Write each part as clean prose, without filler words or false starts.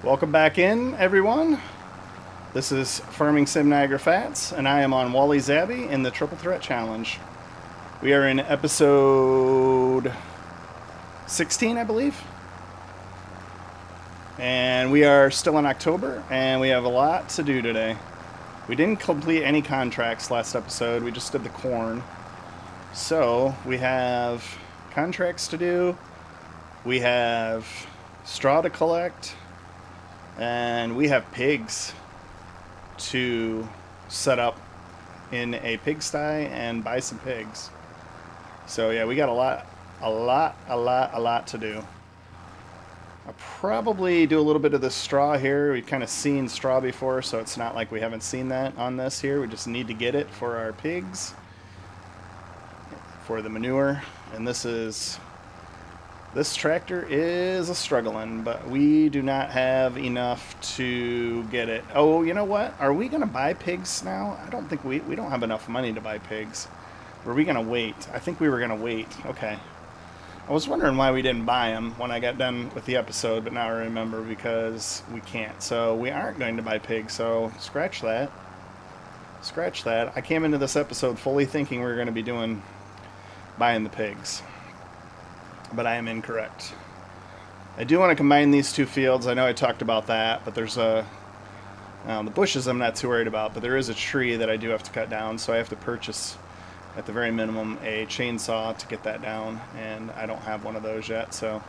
Welcome back in, everyone. This is Farming Sim Niagara Fats, and I am on Wola Zabierzowska in the Triple Threat Challenge. We are in episode 16, I believe. And we are still in October, and we have a lot to do today. We didn't complete any contracts last episode, we just did the corn. So, we have contracts to do, we have straw to collect, and we have pigs to set up in a pigsty and buy some pigs. So yeah, we got a lot to do. I'll probably do a little bit of the straw here. We've kind of seen straw before, so it's not like we haven't seen that on this here. We just need to get it for our pigs, for the manure. And this tractor is a struggling, but we do not have enough to get it. Oh, you know what? Are we going to buy pigs now? I don't think we don't have enough money to buy pigs. Were we going to wait? I think we were going to wait. Okay. I was wondering why we didn't buy them when I got done with the episode, but now I remember because we can't. So we aren't going to buy pigs, so scratch that. Scratch that. I came into this episode fully thinking we were going to be buying the pigs, but I am incorrect. I do want to combine these two fields. I know I talked about that, but there's the bushes I'm not too worried about, but there is a tree that I do have to cut down, so I have to purchase, at the very minimum, a chainsaw to get that down, and I don't have one of those yet, so.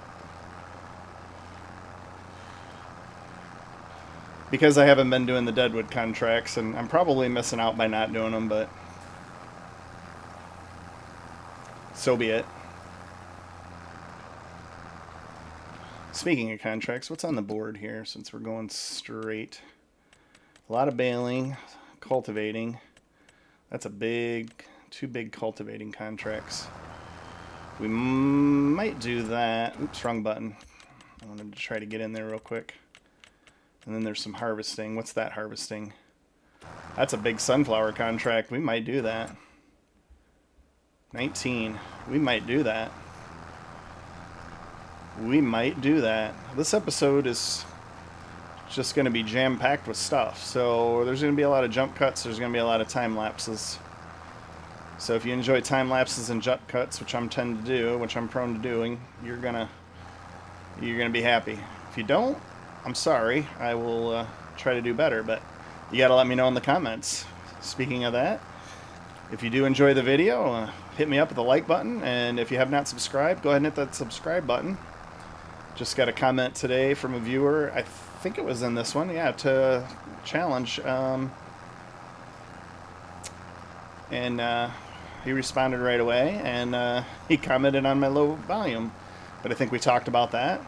Because I haven't been doing the Deadwood contracts, and I'm probably missing out by not doing them, but so be it. Speaking of contracts, what's on the board here since we're going straight? A lot of baling, cultivating. That's two big cultivating contracts. We might do that. Oops, wrong button. I wanted to try to get in there real quick. And then there's some harvesting. What's that harvesting? That's a big sunflower contract. We might do that. 19. We might do that. We might do that. This episode is just going to be jam-packed with stuff. So there's going to be a lot of jump cuts. There's going to be a lot of time lapses. So if you enjoy time lapses and jump cuts, which I'm tend to do, which I'm prone to doing, you're gonna be happy. If you don't, I'm sorry. I will try to do better, but you got to let me know in the comments. Speaking of that, if you do enjoy the video, hit me up with the like button, and if you have not subscribed, go ahead and hit that subscribe button. Just got a comment today from a viewer. I think it was in this one. Yeah, to challenge. And he responded right away, and he commented on my low volume. But I think we talked about that.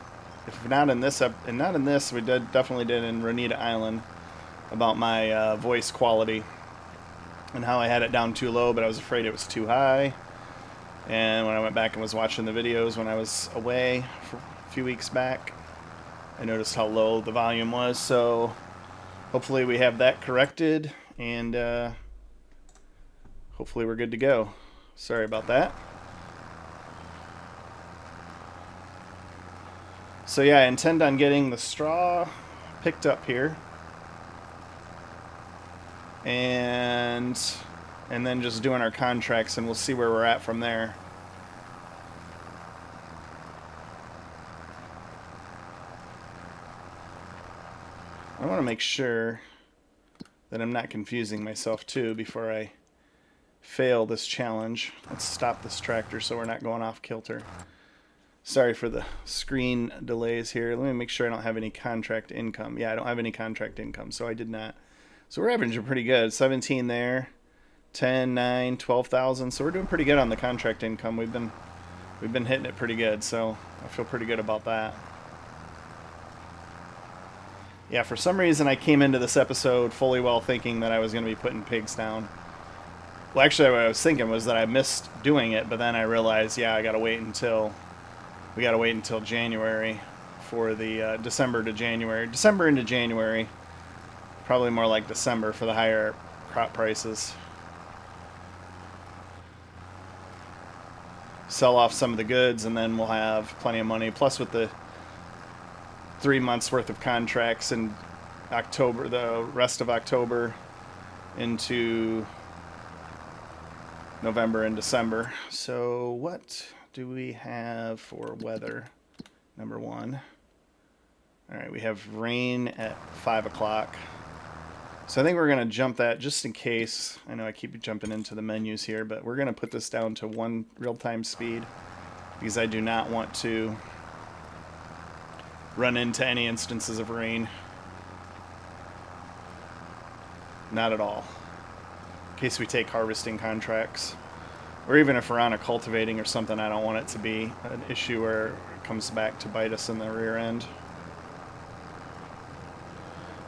If not in this, we definitely did in Renita Island about my voice quality and how I had it down too low, but I was afraid it was too high. And when I went back and was watching the videos when I was away for a few weeks back, I noticed how low the volume was. So hopefully we have that corrected, and hopefully we're good to go. Sorry about that. So yeah, I intend on getting the straw picked up here, and then just doing our contracts, and we'll see where we're at from there. I want to make sure that I'm not confusing myself too before I fail this challenge. Let's stop this tractor so we're not going off kilter. Sorry for the screen delays here. Let me make sure I don't have any contract income. Yeah, I don't have any contract income, so I did not. So we're averaging pretty good. 17 there, 10, 9, 12,000. So we're doing pretty good on the contract income. We've been hitting it pretty good, so I feel pretty good about that. Yeah, for some reason I came into this episode fully well thinking that I was going to be putting pigs down. Well, actually what I was thinking was that I missed doing it, but then I realized, yeah, we got to wait until January for the December into January, probably more like December for the higher crop prices. Sell off some of the goods, and then we'll have plenty of money. Plus, with the 3 months worth of contracts in October, the rest of October into November and December. So what do we have for weather? Number one. All right, we have rain at 5 o'clock. So I think we're going to jump that just in case. I know I keep jumping into the menus here, but we're going to put this down to 1 real-time speed because I do not want to run into any instances of rain. Not at all. In case we take harvesting contracts. Or even if we're on a cultivating or something, I don't want it to be an issue where it comes back to bite us in the rear end.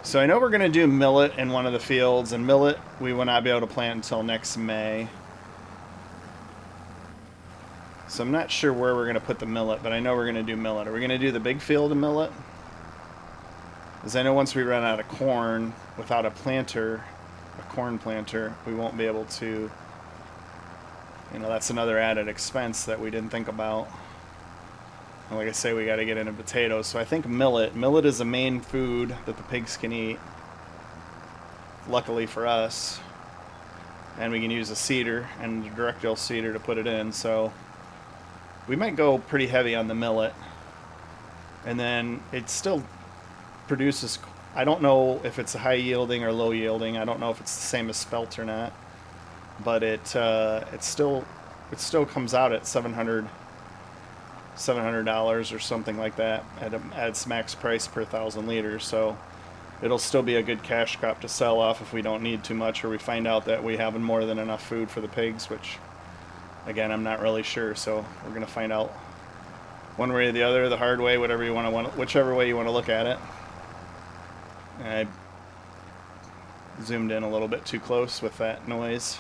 So I know we're going to do millet in one of the fields, and millet we will not be able to plant until next May. So I'm not sure where we're going to put the millet, but I know we're going to do millet. Are we going to do the big field of millet? Because I know once we run out of corn, without a planter, a corn planter, we won't be able to, you know, that's another added expense that we didn't think about. And like I say, we got to get into potatoes. So I think millet. Millet is the main food that the pigs can eat. Luckily for us. And we can use a seeder and a direct drill seeder to put it in. So we might go pretty heavy on the millet. And then it still produces, I don't know if it's high yielding or low yielding. I don't know if it's the same as spelt or not. But it still comes out at $700 or something like that at its max price per 1,000 liters. So it'll still be a good cash crop to sell off if we don't need too much, or we find out that we have more than enough food for the pigs, which again I'm not really sure. So we're gonna find out one way or the other, the hard way, whichever way you want to look at it. I zoomed in a little bit too close with that noise.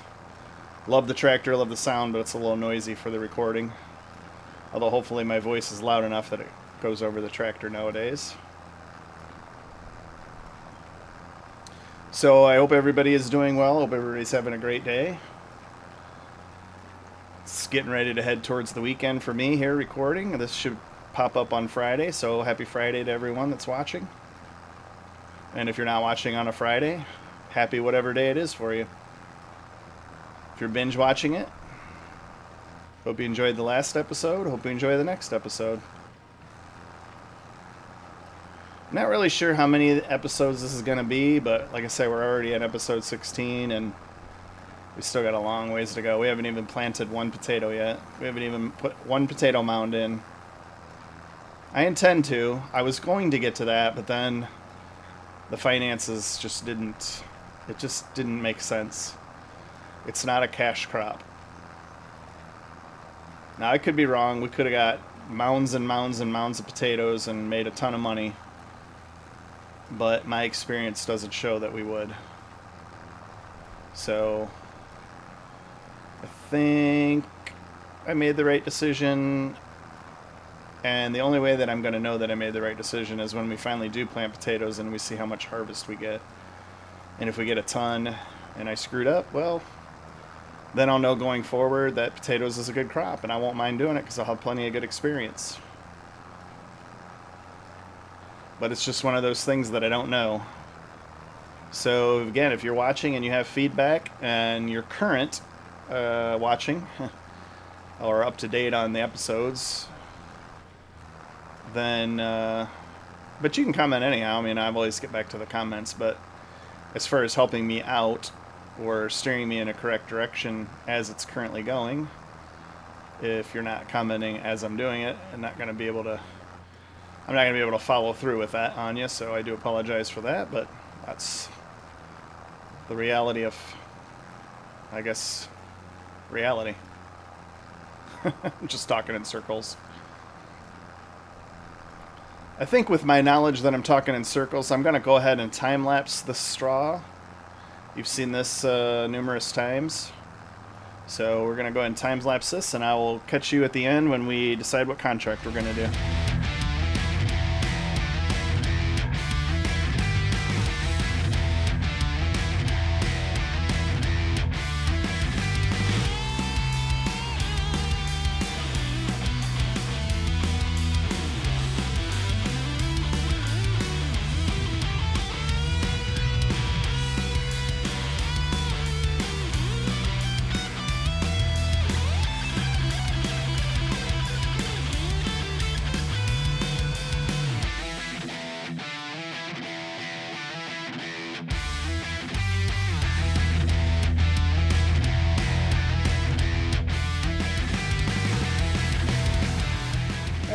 Love the tractor, love the sound, but it's a little noisy for the recording. Although hopefully my voice is loud enough that it goes over the tractor nowadays. So I hope everybody is doing well. Hope everybody's having a great day. It's getting ready to head towards the weekend for me here recording. This should pop up on Friday, so happy Friday to everyone that's watching. And if you're not watching on a Friday, happy whatever day it is for you. If you're binge watching it, hope you enjoyed the last episode. Hope you enjoy the next episode. Not really sure how many episodes this is going to be, but like I said, we're already at episode 16, and we still got a long ways to go. We haven't even planted one potato yet. We haven't even put one potato mound in. I intend to. I was going to get to that, but then the finances just didn't make sense. It's not a cash crop. Now, I could be wrong. We could have got mounds and mounds and mounds of potatoes and made a ton of money. But my experience doesn't show that we would. So, I think I made the right decision. And the only way that I'm going to know that I made the right decision is when we finally do plant potatoes and we see how much harvest we get. And if we get a ton and I screwed up, well, then I'll know going forward that potatoes is a good crop, and I won't mind doing it because I'll have plenty of good experience. But it's just one of those things that I don't know. So again, if you're watching and you have feedback and you're current watching or up to date on the episodes, then but you can comment anyhow. I mean, I always get back to the comments, but as far as helping me out or steering me in a correct direction as it's currently going, if you're not commenting as I'm doing it, I'm not going to be able to follow through with that on you, so I do apologize for that, but that's the reality of, I guess, reality. I'm just talking in circles. I think with my knowledge that I'm talking in circles, I'm going to go ahead and time-lapse the straw. You've seen this numerous times. So we're going to go ahead and time-lapse this, and I will catch you at the end when we decide what contract we're going to do.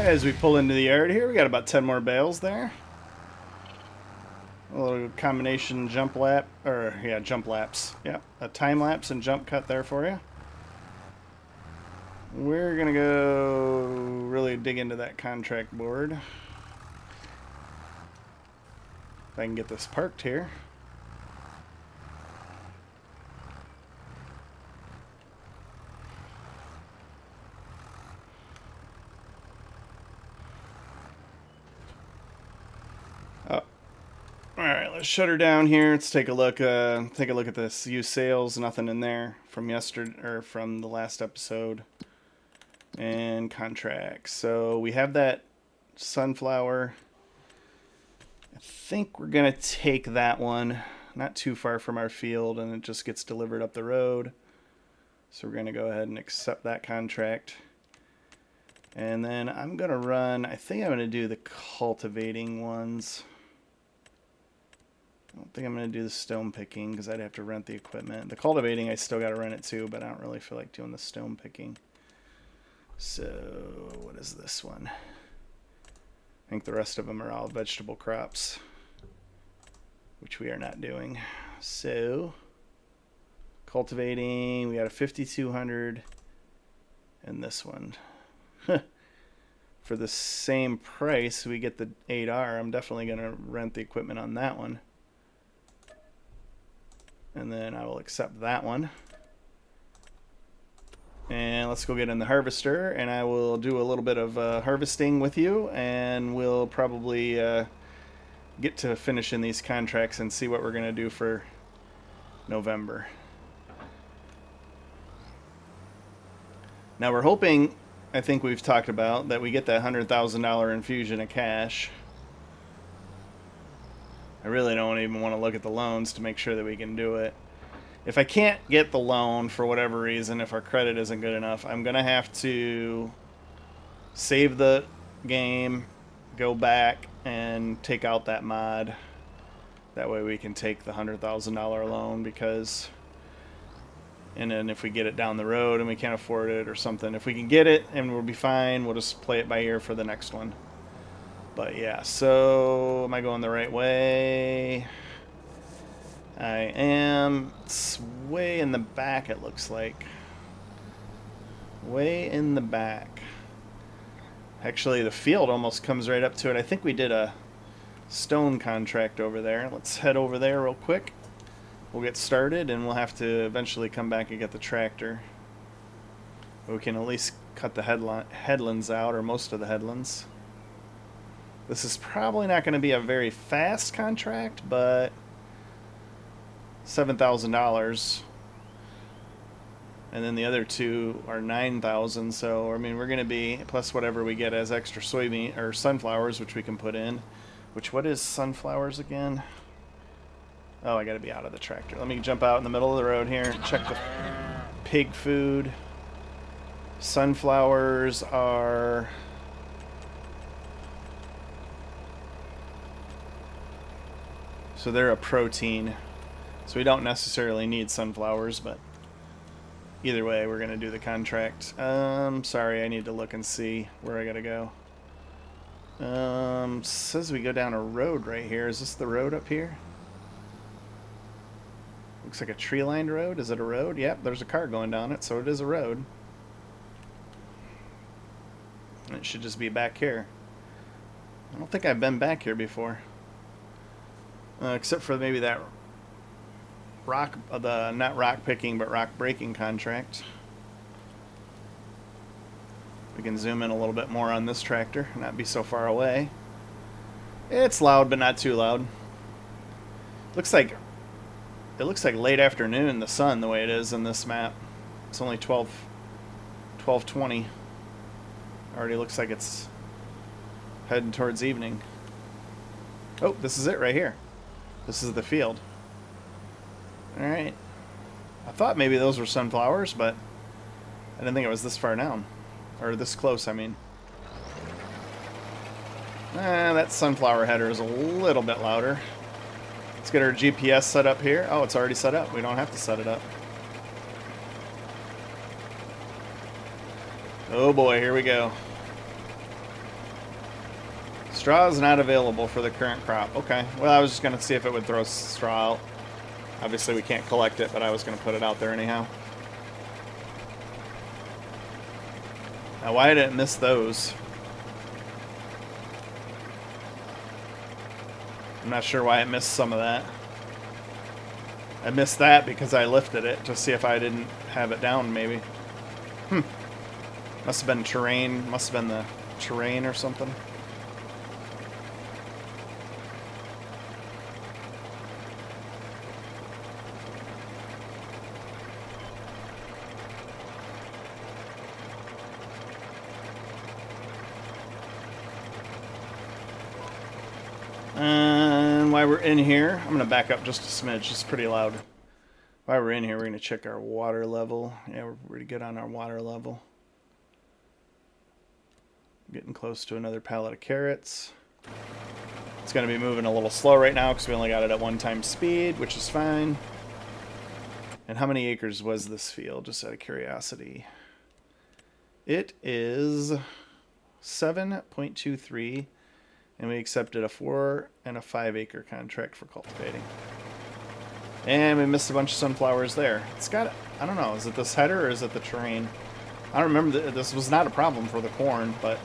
As we pull into the yard here, we got about 10 more bales there. A little combination jump lap, or yeah, jump laps. Yeah, a time lapse and jump cut there for you. We're gonna go really dig into that contract board. If I can get this parked here. Oh. Alright, let's shut her down here. Let's take a look. Take a look at this used sales. Nothing in there from yesterday or from the last episode. And contracts. So we have that sunflower. I think we're gonna take that one. Not too far from our field, and it just gets delivered up the road. So we're gonna go ahead and accept that contract. And then I'm gonna run. I think I'm gonna do the cultivating ones. I don't think I'm going to do the stone picking because I'd have to rent the equipment. The cultivating, I still got to rent it too, but I don't really feel like doing the stone picking. So, what is this one? I think the rest of them are all vegetable crops, which we are not doing. So, cultivating, we got a 5,200 and this one. For the same price, we get the 8R. I'm definitely going to rent the equipment on that one. And then I will accept that one. And let's go get in the harvester, and I will do a little bit of harvesting with you, and we'll probably get to finishing these contracts and see what we're going to do for November. Now we're hoping, I think we've talked about, that we get that $100,000 infusion of cash. I really don't even want to look at the loans to make sure that we can do it. If I can't get the loan for whatever reason, if our credit isn't good enough, I'm going to have to save the game, go back, and take out that mod. That way we can take the $100,000 loan because... And then if we get it down the road and we can't afford it or something, if we can get it and we'll be fine, we'll just play it by ear for the next one. But yeah, so am I going the right way? I am. It's way in the back, it looks like. Way in the back. Actually, the field almost comes right up to it. I think we did a stone contract over there. Let's head over there real quick. We'll get started, and we'll have to eventually come back and get the tractor. But we can at least cut the headlands out, or most of the headlands. This is probably not going to be a very fast contract, but $7,000. And then the other two are $9,000. So, I mean, we're going to be, plus whatever we get as extra soybean or sunflowers, which we can put in. Which, what is sunflowers again? Oh, I got to be out of the tractor. Let me jump out in the middle of the road here and check the pig food. Sunflowers are... So they're a protein. So we don't necessarily need sunflowers, but either way, we're going to do the contract. Sorry, I need to look and see where I got to go. Says we go down a road right here. Is this the road up here? Looks like a tree-lined road. Is it a road? Yep, there's a car going down it, so it is a road. And it should just be back here. I don't think I've been back here before. Except for maybe that rock, not rock picking, but rock breaking contract. We can zoom in a little bit more on this tractor, not be so far away. It's loud, but not too loud. It looks like late afternoon, the sun, the way it is in this map. It's only 12:20. Already looks like it's heading towards evening. Oh, this is it right here. This is the field. Alright. I thought maybe those were sunflowers, but I didn't think it was this far down. Or this close, I mean. That sunflower header is a little bit louder. Let's get our GPS set up here. Oh, it's already set up. We don't have to set it up. Oh boy, here we go. Straw is not available for the current crop. Okay. Well, I was just going to see if it would throw straw out. Obviously, we can't collect it, but I was going to put it out there anyhow. Now, why did it miss those? I'm not sure why it missed some of that. I missed that because I lifted it to see if I didn't have it down, maybe. Must have been terrain. Must have been the terrain or something. And while we're in here, I'm going to back up just a smidge. It's pretty loud. While we're in here, we're going to check our water level. Yeah, we're pretty good on our water level. Getting close to another pallet of carrots. It's going to be moving a little slow right now because we only got it at 1x speed, which is fine. And how many acres was this field, just out of curiosity? It is 7.23. And we accepted a 4 and a 5 acre contract for cultivating. And we missed a bunch of sunflowers there. It's got, I don't know, is it this header or is it the terrain? I don't remember, this was not a problem for the corn, but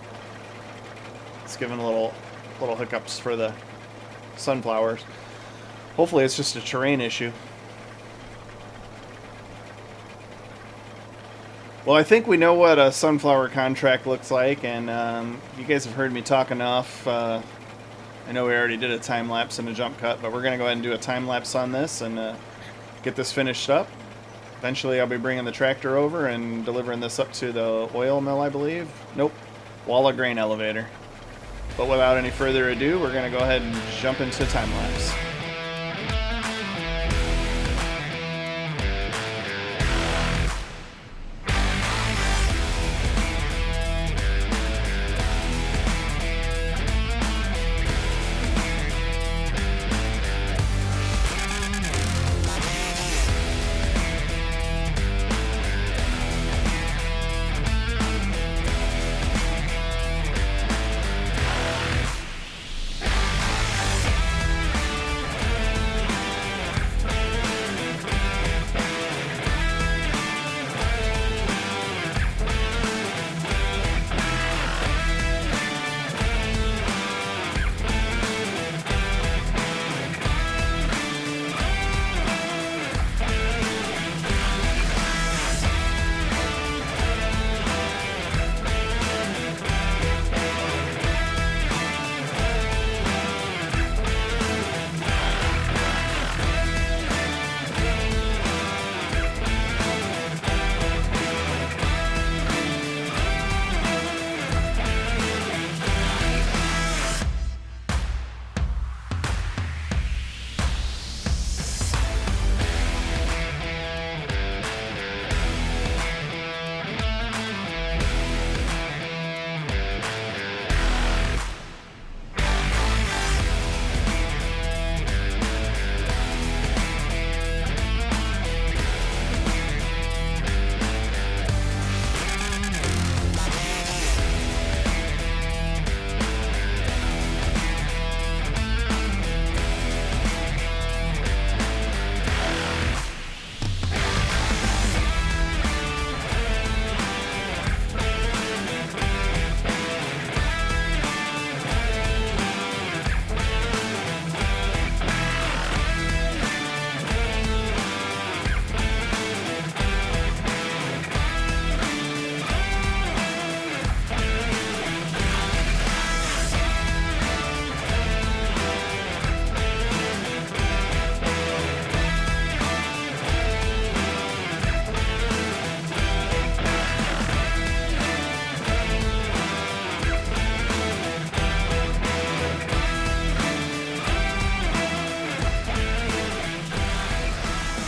it's giving a little hiccups for the sunflowers. Hopefully it's just a terrain issue. Well, I think we know what a sunflower contract looks like, and you guys have heard me talk enough. I know we already did a time lapse and a jump cut, but we're going to go ahead and do a time lapse on this and get this finished up. Eventually, I'll be bringing the tractor over and delivering this up to the oil mill, I believe. Nope, Wola grain elevator. But without any further ado, we're going to go ahead and jump into time lapse.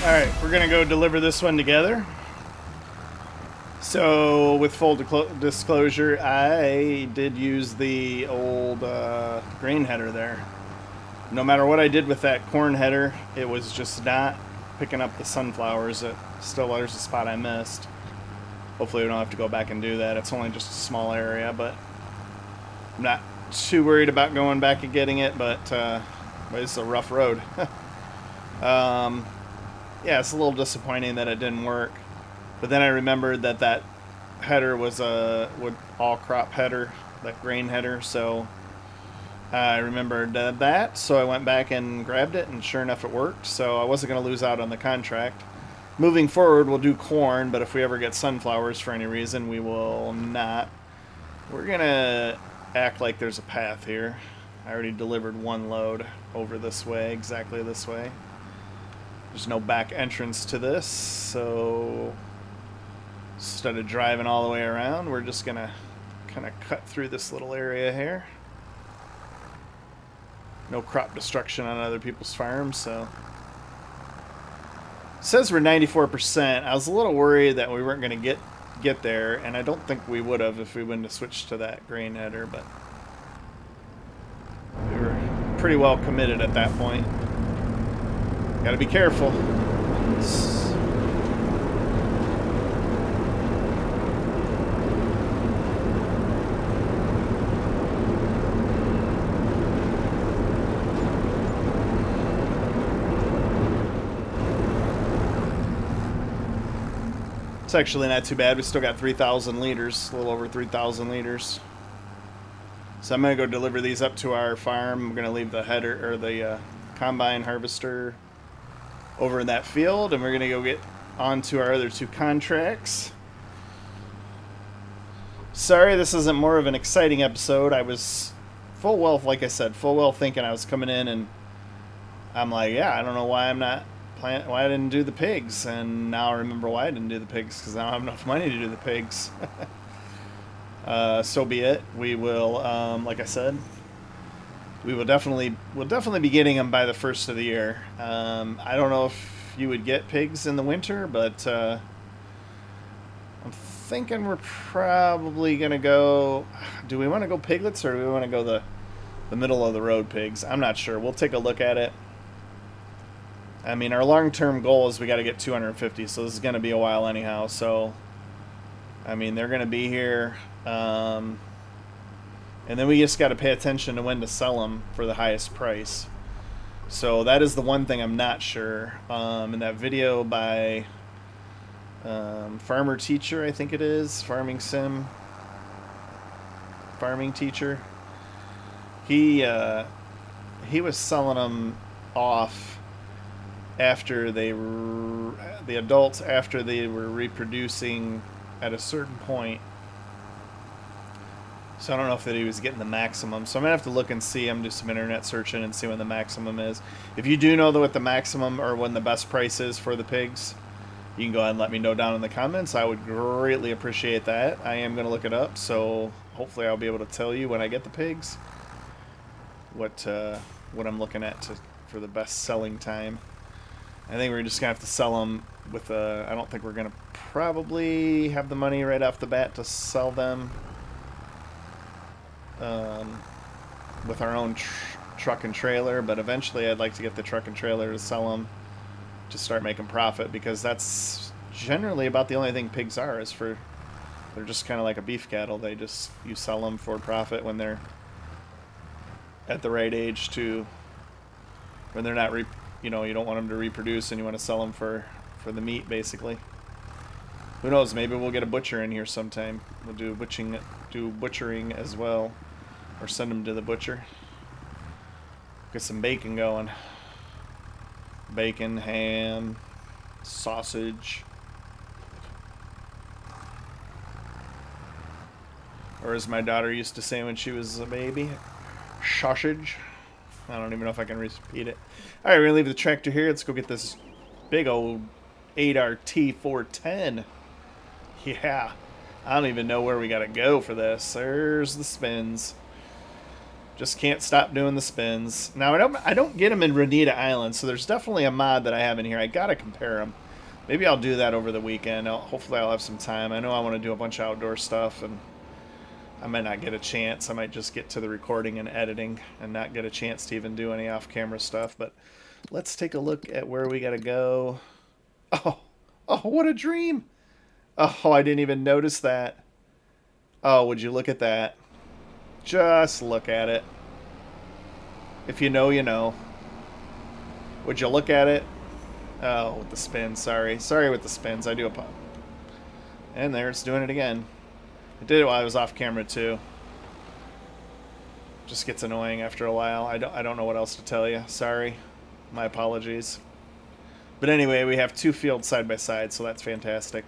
Alright, we're going to go deliver this one together. So, with full disclosure, I did use the old grain header there. No matter what I did with that corn header, it was just not picking up the sunflowers. Still, there's a spot I missed. Hopefully we don't have to go back and do that. It's only just a small area, but I'm too worried about going back and getting it, but it's a rough road. Yeah, it's a little disappointing that it didn't work. But then I remembered that that header was a all crop header, that grain header. So I remembered that. So I went back and grabbed it, and sure enough, it worked. So I wasn't going to lose out on the contract. Moving forward, we'll do corn, but if we ever get sunflowers for any reason, we will not. We're going to act like there's a path here. I already delivered one load over this way, exactly this way. There's no back entrance to this, so instead of driving all the way around, we're just going to kind of cut through this little area here. No crop destruction on other people's farms, so... It says we're 94%. I was a little worried that we weren't going to get there, and I don't think we would have if we wouldn't have switched to that grain header, but we were pretty well committed at that point. Gotta be careful. It's actually not too bad. We still got 3,000 liters, a little over 3,000 liters. So I'm going to go deliver these up to our farm. I'm going to leave the header or the combine harvester over in that field, and we're going to go get onto our other two contracts. Sorry, this isn't more of an exciting episode. I was full well, like I said, full well thinking I was coming in, and I'm like, yeah, I don't know why I'm not why I didn't do the pigs, and now I remember why I didn't do the pigs, because I don't have enough money to do the pigs. So be it. We will, like I said, we'll definitely be getting them by the first of the year. I don't know if you would get pigs in the winter, but I'm thinking we're probably gonna go. Do we want to go piglets, or do we want to go the middle of the road pigs? I'm not sure. We'll take a look at it. I mean, our long-term goal is we got to get 250, so this is going to be a while anyhow. So, I mean, they're going to be here. And then we just got to pay attention to when to sell them for the highest price. So that is the one thing I'm not sure. In that video by Farmer Teacher, I think it is, Farming Sim, Farming Teacher, he was selling them off after they were, the adults, after they were reproducing at a certain point. So I don't know if that he was getting the maximum. So I'm going to have to look and see. I'm going to do some internet searching and see when the maximum is. If you do know what the maximum or when the best price is for the pigs, you can go ahead and let me know down in the comments. I would greatly appreciate that. I am going to look it up, so hopefully I'll be able to tell you when I get the pigs what I'm looking at for the best selling time. I think we're just going to have to sell them with I don't think we're going to probably have the money right off the bat to sell them with our own truck and trailer, but eventually I'd like to get the truck and trailer to sell them to start making profit, because that's generally about the only thing pigs are, is they're just kind of like a beef cattle. You sell them for profit when they're at the right age when they're not you don't want them to reproduce, and you want to sell them for the meat, basically. Who knows? Maybe we'll get a butcher in here sometime. We'll do butchering as well, or send them to the butcher. Get some bacon going. Bacon, ham, sausage, or as my daughter used to say when she was a baby, sausage. I don't even know if I can repeat it. All right, we're going to leave the tractor here. Let's go get this big old 8RT 410. Yeah, I don't even know where we got to go for this. There's the spins. Just can't stop doing the spins. Now, I don't get them in Renita Island, so there's definitely a mod that I have in here. I got to compare them. Maybe I'll do that over the weekend. Hopefully I'll have some time. I know I want to do a bunch of outdoor stuff, and I might not get a chance. I might just get to the recording and editing and not get a chance to even do any off-camera stuff. But let's take a look at where we got to go. Oh, what a dream. Oh, I didn't even notice that. Oh, would you look at that. Just look at it. If you know, you know. Would you look at it? Oh, with the spins. Sorry. Sorry with the spins. I do apologize. And there, it's doing it again. It did it while I was off camera, too. Just gets annoying after a while. I don't know what else to tell you. Sorry. My apologies. But anyway, we have two fields side by side, so that's fantastic.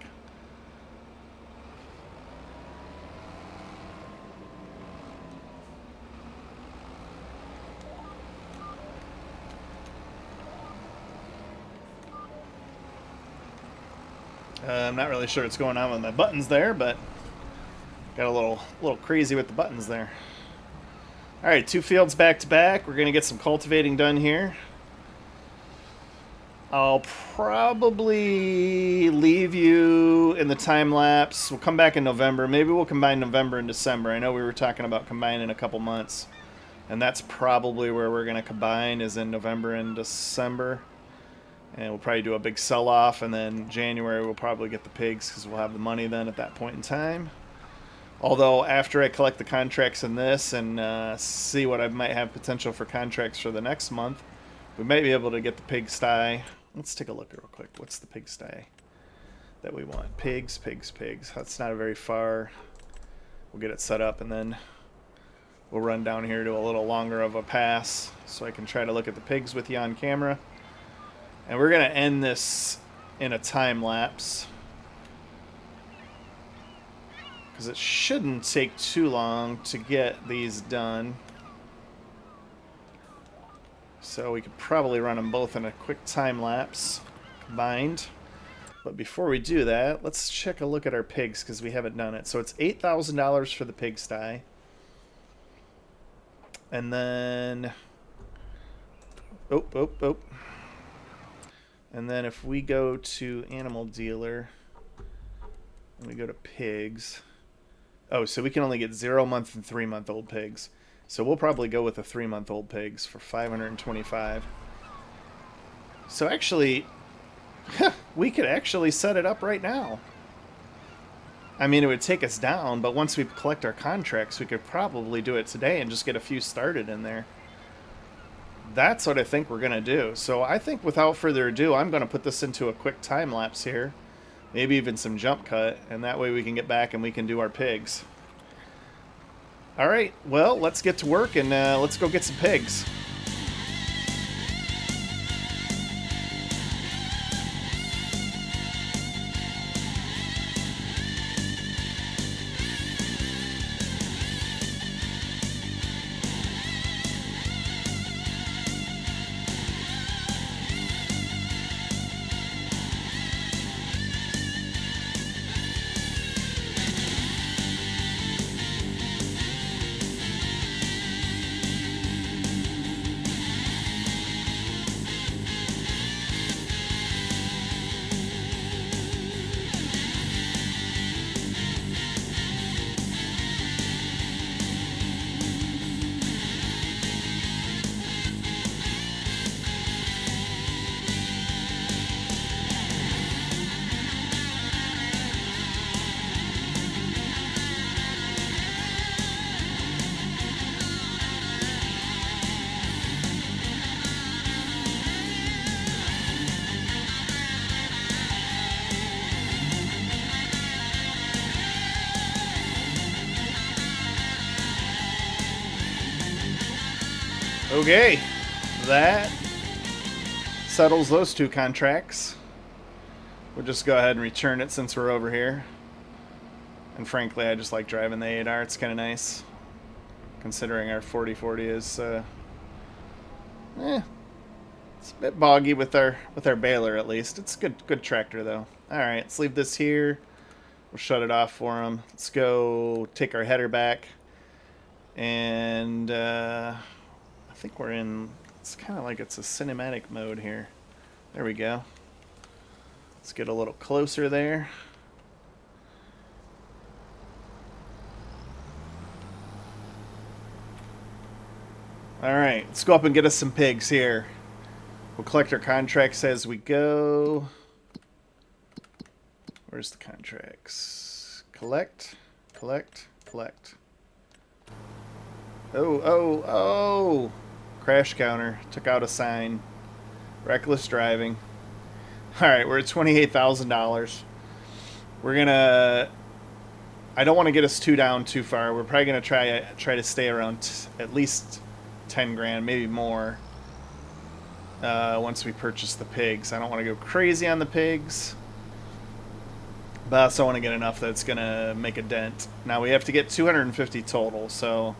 I'm not really sure what's going on with my buttons there, but got a little crazy with the buttons there. All right, two fields back to back. We're gonna get some cultivating done here. I'll probably leave you in the time lapse. We'll come back in November. Maybe we'll combine November and December. I know we were talking about combining a couple months, and that's probably where we're gonna combine, is in November and December. And we'll probably do a big sell-off, and then January we'll probably get the pigs because we'll have the money then at that point in time. Although after I collect the contracts in this and see what I might have potential for contracts for the next month, we might be able to get the pigsty. Let's take a look real quick. What's the pigsty that we want? Pigs, pigs, pigs. That's not very far. We'll get it set up, and then we'll run down here to a little longer of a pass so I can try to look at the pigs with you on camera. And we're going to end this in a time lapse, because it shouldn't take too long to get these done. So we could probably run them both in a quick time lapse combined. But before we do that, let's check a look at our pigs, because we haven't done it. So it's $8,000 for the pigsty. And then... Oh. And then if we go to animal dealer, and we go to pigs. Oh, so we can only get 0-month and 3-month-old pigs. So we'll probably go with the 3-month-old pigs for $525. So actually, we could actually set it up right now. I mean, it would take us down, but once we collect our contracts, we could probably do it today and just get a few started in there. That's what I think we're going to do. So I think without further ado, I'm going to put this into a quick time lapse here. Maybe even some jump cut, and that way we can get back and we can do our pigs. All right, well, let's get to work and let's go get some pigs. Okay, that settles those two contracts. We'll just go ahead and return it since we're over here. And frankly, I just like driving the 8R. It's kind of nice, considering our 4040 is, it's a bit boggy with our baler at least. It's a good tractor though. All right, let's leave this here. We'll shut it off for them. Let's go take our header back, and I think we're in, it's kind of like it's a cinematic mode here. There we go. Let's get a little closer there. All right, let's go up and get us some pigs here. We'll collect our contracts as we go. Where's the contracts? Collect, collect, collect. Oh, oh, oh! Crash counter. Took out a sign. Reckless driving. Alright, we're at $28,000. We're gonna... I don't want to get us too down too far. We're probably gonna try to stay around at least 10 grand, maybe more. Once we purchase the pigs, I don't want to go crazy on the pigs, but I also want to get enough that's gonna make a dent. Now we have to get 250 total, so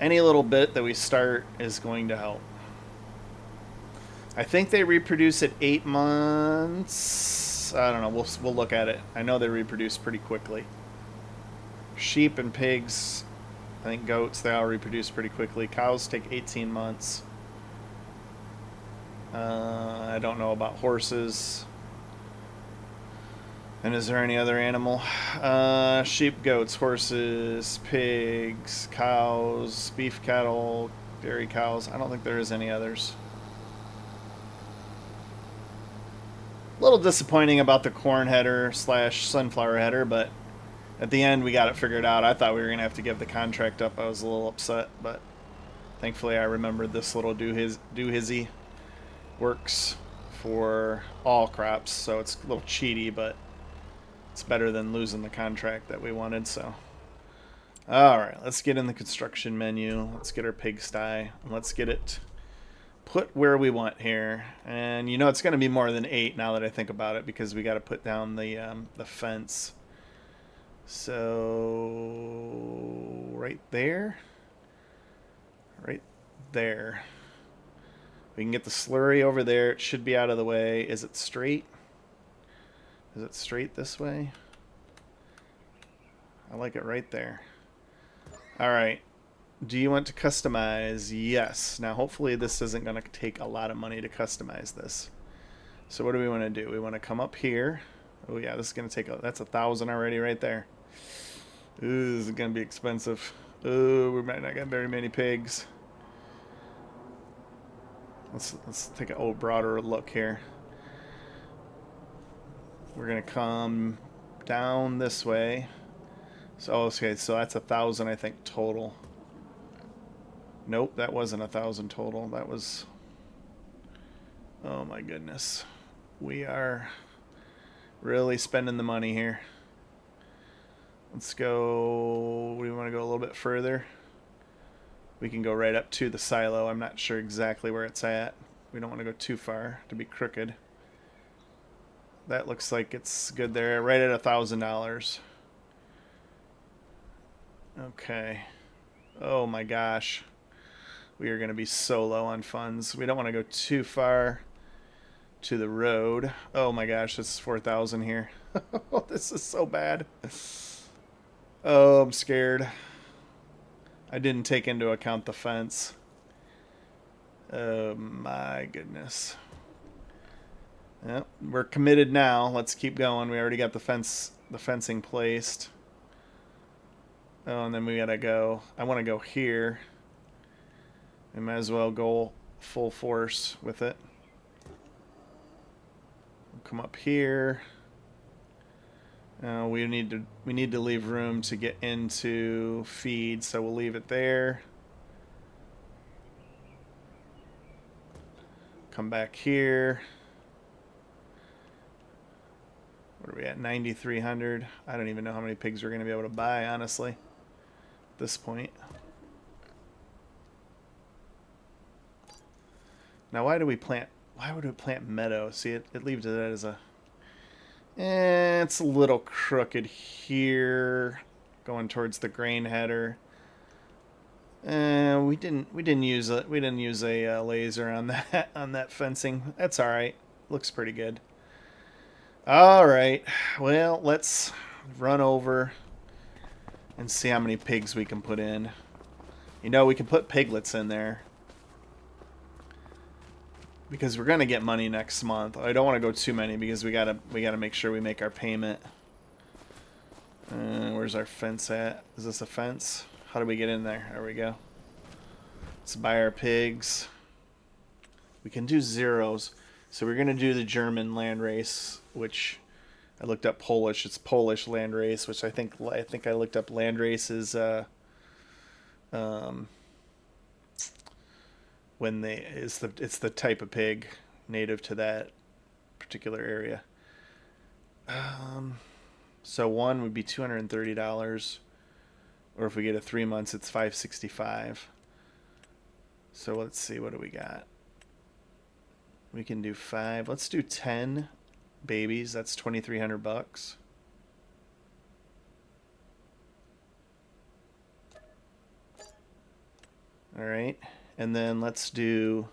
any little bit that we start is going to help. I think they reproduce at 8 months. I don't know. We'll look at it. I know they reproduce pretty quickly. Sheep and pigs, I think goats, they all reproduce pretty quickly. Cows take 18 months. I don't know about horses. And is there any other animal? Sheep, goats, horses, pigs, cows, beef cattle, dairy cows. I don't think there is any others. A little disappointing about the corn header slash sunflower header, but at the end we got it figured out. I thought we were going to have to give the contract up. I was a little upset, but thankfully I remembered this little do-hizzy works for all crops, so it's a little cheaty, but it's better than losing the contract that we wanted. So alright, let's get in the construction menu. Let's get our pigsty, and let's get it put where we want here. And you know it's going to be more than 8 now that I think about it, because we got to put down the fence. So right there. Right there. We can get the slurry over there. It should be out of the way. Is it straight? Is it straight this way? I like it right there. Alright. Do you want to customize? Yes. Now hopefully this isn't going to take a lot of money to customize this. So what do we want to do? We want to come up here. Oh yeah, this is going to take that's 1,000 already right there. Ooh, this is going to be expensive. Ooh, we might not get very many pigs. Let's take a broader look here. We're going to come down this way. So okay, so that's 1,000 I think total. Nope, that wasn't 1,000 total. That was... Oh my goodness. We are really spending the money here. Let's go... We want to go a little bit further. We can go right up to the silo. I'm not sure exactly where it's at. We don't want to go too far to be crooked. That looks like it's good there. Right at $1,000. Okay. Oh my gosh. We are going to be so low on funds. We don't want to go too far to the road. Oh my gosh, this is 4,000 here. This is so bad. Oh, I'm scared. I didn't take into account the fence. Oh my goodness. Yep, we're committed now. Let's keep going. We already got the fencing placed. Oh, and then we gotta go. I want to go here. We might as well go full force with it. We'll come up here. We need to leave room to get into feed, so we'll leave it there. Come back here. What are we at? 9,300. I don't even know how many pigs we're going to be able to buy, honestly, at this point. Now, why would we plant meadow? See, it leaves it as a... it's a little crooked here, going towards the grain header. We didn't use a laser on that fencing. That's all right. Looks pretty good. All right. Well, let's run over and see how many pigs we can put in. You know, we can put piglets in there, because we're gonna get money next month. I don't want to go too many because we gotta make sure we make our payment. Where's our fence at? Is this a fence? How do we get in there? There we go. Let's buy our pigs. We can do zeros. So we're gonna do the German land race, which I looked up Polish. It's Polish land race, which I think I looked up land race is when it's the type of pig native to that particular area. So one would be $230, or if we get a 3 months, it's $565. So let's see, what do we got? We can do 5. Let's do 10 babies. That's $2,300. All right, and then let's do.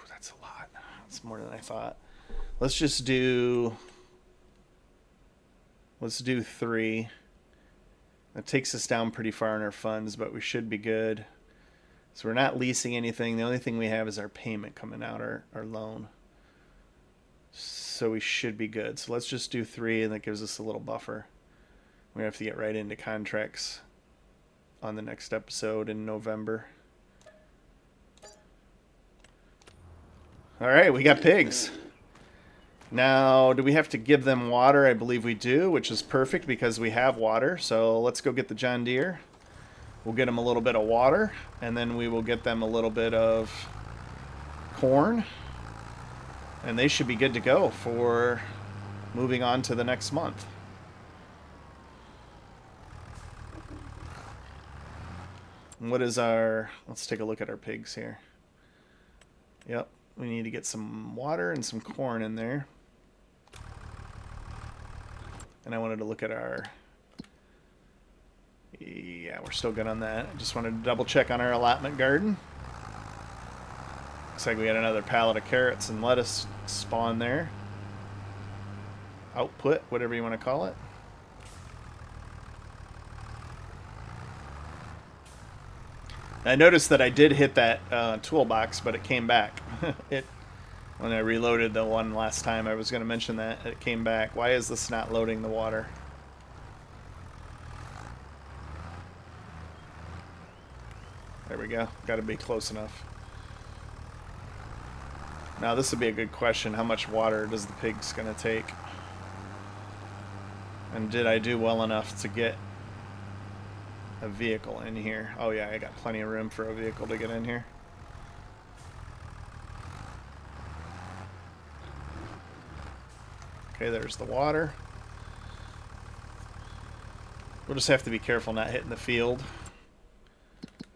That's a lot. That's more than I thought. Let's just do. Let's do 3. That takes us down pretty far in our funds, but we should be good. So we're not leasing anything. The only thing we have is our payment coming out, our loan. So we should be good. So let's just do 3, and that gives us a little buffer. We have to get right into contracts on the next episode in November. All right, we got pigs. Now, do we have to give them water? I believe we do, which is perfect because we have water. So let's go get the John Deere. We'll get them a little bit of water, and then we will get them a little bit of corn. And they should be good to go for moving on to the next month. What is our... Let's take a look at our pigs here. Yep, we need to get some water and some corn in there. And I wanted to look at our... Yeah, we're still good on that. I just wanted to double check on our allotment garden. Looks like we had another pallet of carrots and lettuce spawn there. Output, whatever you want to call it. I noticed that I did hit that toolbox, but it came back. When I reloaded the one last time, I was going to mention that. It came back. Why is this not loading the water? There we go. Got to be close enough. Now this would be a good question. How much water does the pig's going to take? And did I do well enough to get a vehicle in here? Oh yeah, I got plenty of room for a vehicle to get in here. Okay, there's the water. We'll just have to be careful not hitting the field.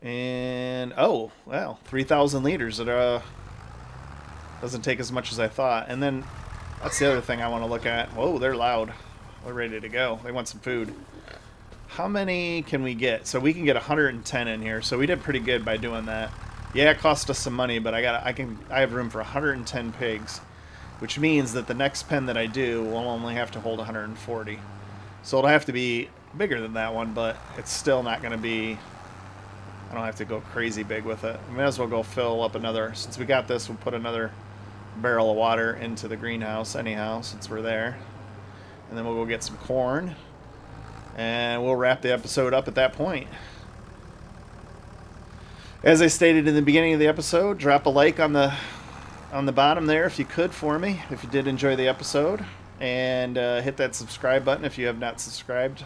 And oh wow, 3,000 liters. It doesn't take as much as I thought. And then that's the other thing I want to look at. Whoa, they're loud. They're ready to go. They want some food. How many can we get? So we can get 110 in here. So we did pretty good by doing that. Yeah, it cost us some money, but I have room for 110 pigs, which means that the next pen that I do will only have to hold 140. So it'll have to be bigger than that one, but it's still not going to be. I don't have to go crazy big with it. I may as well go fill up another. Since we got this, we'll put another barrel of water into the greenhouse anyhow, since we're there. And then we'll go get some corn. And we'll wrap the episode up at that point. As I stated in the beginning of the episode, drop a like on the bottom there if you could for me, if you did enjoy the episode. And hit that subscribe button if you have not subscribed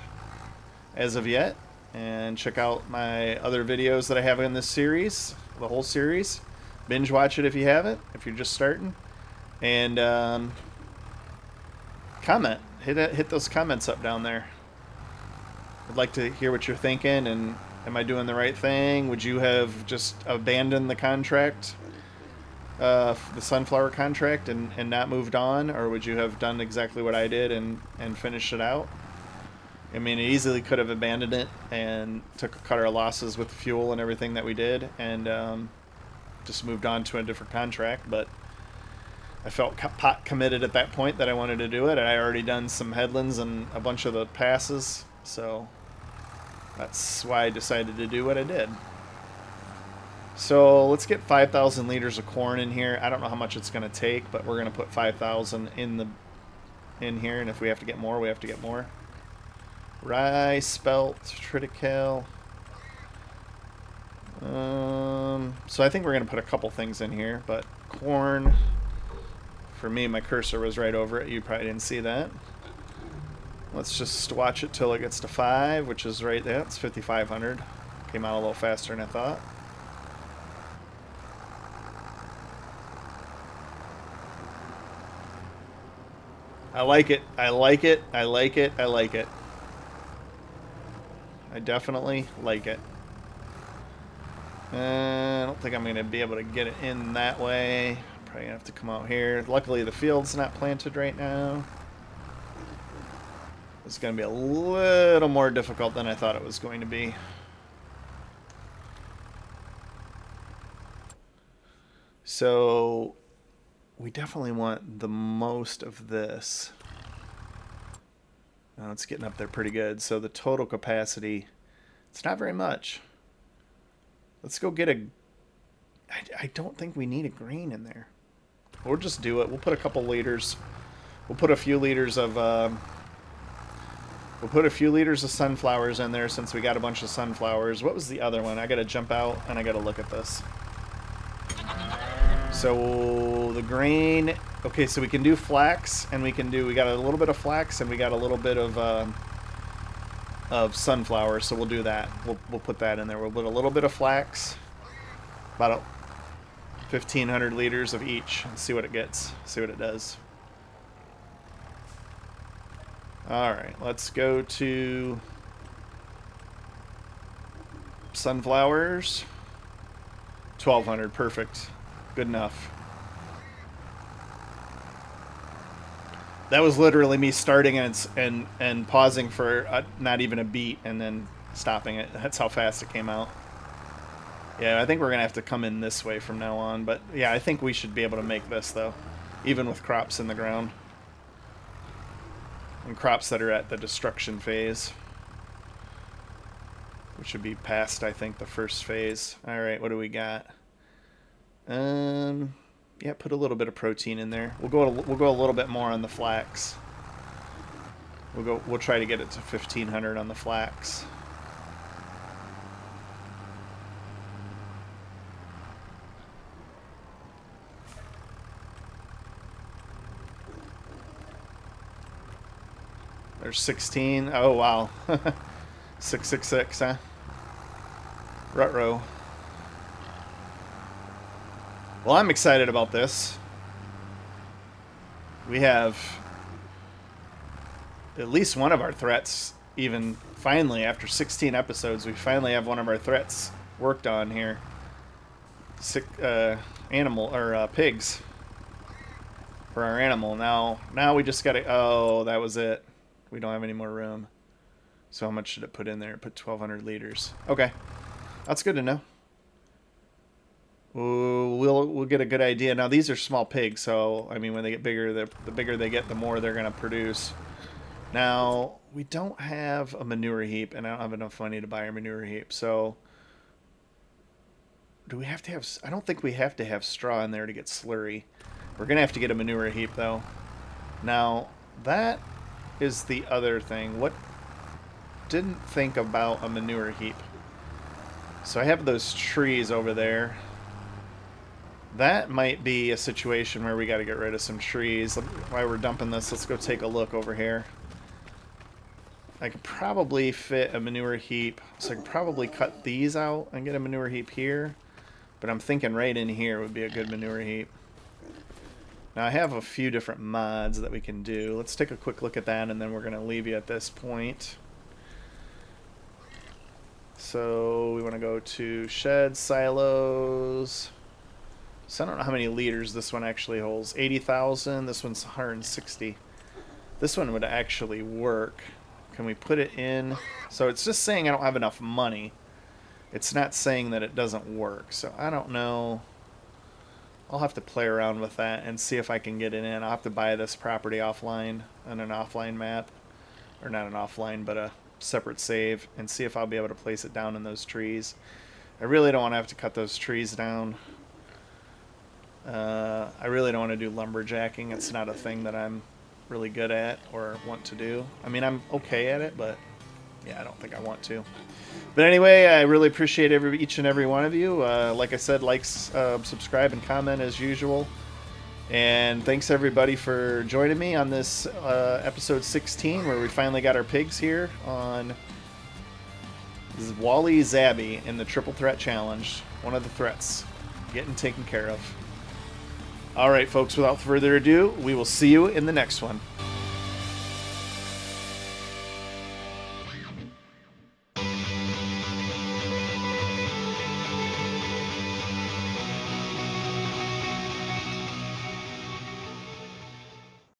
as of yet. And check out my other videos that I have in this series, the whole series. Binge watch it if you haven't, if you're just starting. And comment. Hit those comments up down there. I'd like to hear what you're thinking, and am I doing the right thing? Would you have just abandoned the contract, the sunflower contract, and not moved on? Or would you have done exactly what I did and finished it out? I mean, it easily could have abandoned it and cut our losses with the fuel and everything that we did, and just moved on to a different contract. But I felt committed at that point that I wanted to do it. I already done some headlands and a bunch of the passes, so that's why I decided to do what I did. So let's get 5,000 liters of corn in here. I don't know how much it's going to take, but we're going to put 5,000 in here, and if we have to get more, we have to get more. Rye, spelt, triticale. So I think we're going to put a couple things in here, but corn, for me, my cursor was right over it. You probably didn't see that. Let's just watch it till it gets to 5, which is right there. It's 5,500. Came out a little faster than I thought. I like it. I like it. I like it. I like it. I definitely like it. I don't think I'm going to be able to get it in that way. Probably going to have to come out here. Luckily, the field's not planted right now. It's going to be a little more difficult than I thought it was going to be. So we definitely want the most of this. Now it's getting up there pretty good. So the total capacity, it's not very much. Let's go get a... I don't think we need a green in there. We'll just do it. We'll put a couple liters. We'll put a few liters of... We'll put a few liters of sunflowers in there since we got a bunch of sunflowers. What was the other one? I gotta jump out and I gotta look at this. So the grain... Okay, so we can do flax and we got a little bit of flax and we got a little bit of sunflower, so we'll do that. We'll put that in there. We'll put a little bit of flax, about 1,500 liters of each, and see what it gets. See what it does. Alright, let's go to sunflowers. 1,200, perfect. Good enough. That was literally me starting and pausing for not even a beat and then stopping it. That's how fast it came out. Yeah, I think we're going to have to come in this way from now on. But yeah, I think we should be able to make this, though, even with crops in the ground. And crops that are at the destruction phase. Which should be past, I think, the first phase. Alright, what do we got? Yeah, put a little bit of protein in there. We'll go a little bit more on the flax. We'll try to get it to 1,500 on the flax. There's 16. Oh wow. 666, huh? Ruh-roh. Well, I'm excited about this. We have at least one of our threats, even finally, after 16 episodes, we finally have one of our threats worked on here. Pigs. For our animal. Now we just gotta, oh, that was it. We don't have any more room. So how much should it put in there? Put 1,200 liters. Okay. That's good to know. We'll get a good idea. Now these are small pigs, so I mean when they get bigger, the bigger they get, the more they're going to produce. Now we don't have a manure heap, and I don't have enough money to buy a manure heap. So do we have to have? I don't think we have to have straw in there to get slurry. We're going to have to get a manure heap though. Now that is the other thing. What? Didn't think about a manure heap. So I have those trees over there. That might be a situation where we got to get rid of some trees. While we're dumping this, let's go take a look over here. I could probably fit a manure heap. So I could probably cut these out and get a manure heap here. But I'm thinking right in here would be a good manure heap. Now I have a few different mods that we can do. Let's take a quick look at that and then we're going to leave you at this point. So we want to go to shed, silos. So I don't know how many liters this one actually holds. 80,000. This one's 160. This one would actually work. Can we put it in? So it's just saying I don't have enough money. It's not saying that it doesn't work. So I don't know. I'll have to play around with that and see if I can get it in. I'll have to buy this property offline on an offline map. Or not an offline, but a separate save. And see if I'll be able to place it down in those trees. I really don't want to have to cut those trees down. I really don't want to do lumberjacking. It's not a thing that I'm really good at or want to do. I mean, I'm okay at it, but yeah, I don't think I want to. But anyway, I really appreciate each and every one of you. Like I said, like, subscribe, and comment as usual. And thanks everybody for joining me on this episode 16, where we finally got our pigs here on Wola Zabierzowska in the Triple Threat Challenge. One of the threats getting taken care of. All right, folks, without further ado, we will see you in the next one.